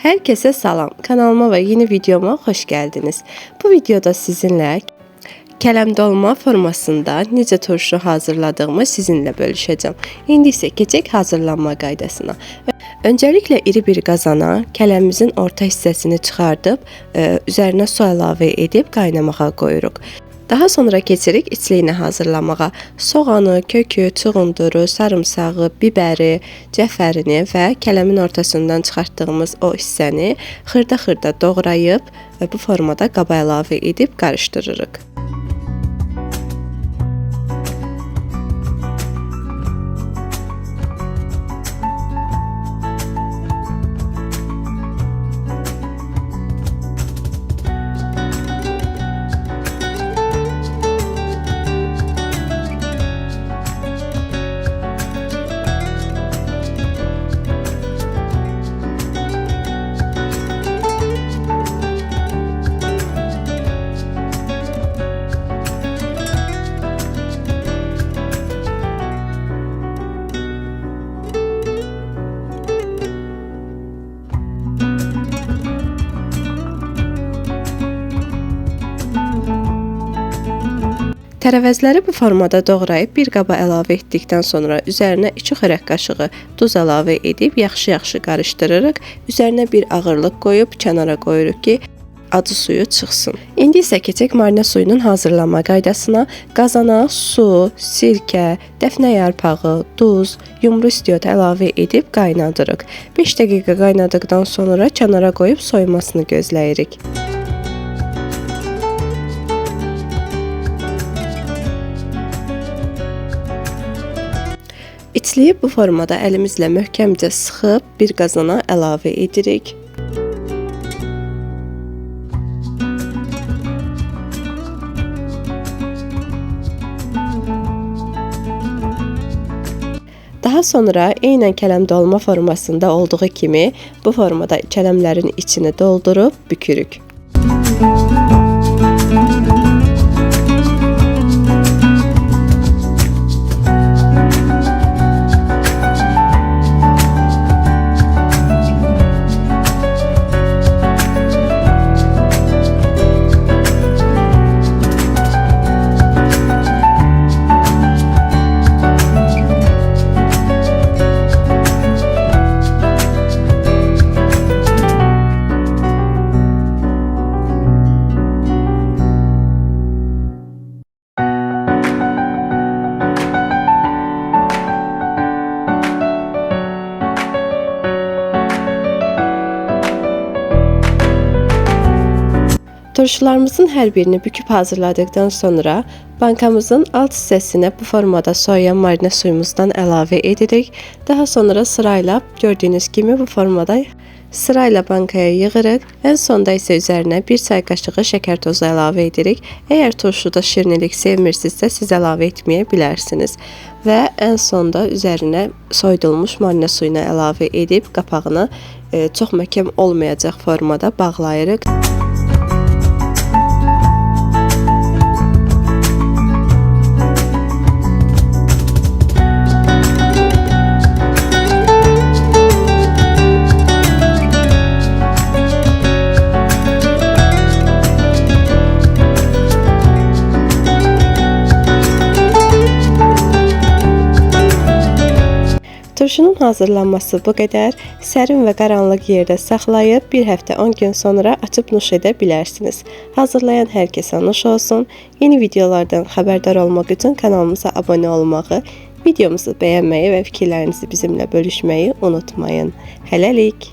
Herkese salam. Kanalıma ve yeni videoma hoş geldiniz. Bu videoda sizinle kələm dolma formasında necə turşu hazırladığımı sizinlə bölüşəcəm. İndi isə keçək hazırlanma qaydasına. Öncəliklə iri bir qazana kələmimizin orta hissəsini çıxardıb üzərinə su əlavə edib qaynamağa qoyuruq. Daha sonra keçirik içliyini hazırlamağa. Soğanı, kökü, çuğunduru, sarımsağı, bibəri, cəfərini və kələmin ortasından çıxartdığımız o hissəni xırda-xırda doğrayıb bu formada qaba əlavə edib qarışdırırıq. Tərəvəzləri bu formada doğrayıb bir qaba əlavə etdikdən sonra üzərinə 2 xörək qaşığı duz əlavə edib yaxşı-yaxşı qarışdırırıq. Üzərinə bir ağırlıq qoyub kənara qoyuruq ki, acı suyu çıxsın. İndi isə keçək marinə suyunun hazırlanma qaydasına. Qazana su, sirkə, dəfnə yarpağı, duz, yumru istiot əlavə edib qaynadırıq. 5 dəqiqə qaynadıqdan sonra kənara qoyub soyumasını gözləyirik. İçliyi bu formada əlimizlə möhkəmcə sıxıb bir qazana əlavə edirik. Daha sonra eynən kələm dolma formasında olduğu kimi bu formada kələmlərin içini doldurub bükürük. Turşularımızın hər birini büküb hazırladıktan sonra bankamızın alt hissəsinə bu formada soyuyan marinə suyumuzdan əlavə edirik. Daha sonra sırayla gördüyünüz kimi bu formada sırayla bankaya yığırıq. Ən sonda isə üzərinə 1 çay qaşığı şəkər tozu əlavə edirik. Əgər turşuda şirnilik sevmirsinizsə siz əlavə etməyə bilərsiniz. Və ən sonda üzərinə soyudulmuş marinə suyunu əlavə edib qapağını çox möhkəm olmayacaq formada bağlayırıq. Turşunun hazırlanması bu qədər. Sərin və qaranlıq yerdə saxlayıb bir həftə 10 gün sonra açıb nuş edə bilərsiniz. Hazırlayan hər kəsə nuş olsun. Yeni videolardan xəbərdar olmaq üçün kanalımıza abunə olmağı, videomuzu bəyənməyi və fikirlərinizi bizimlə bölüşməyi unutmayın. Hələlik!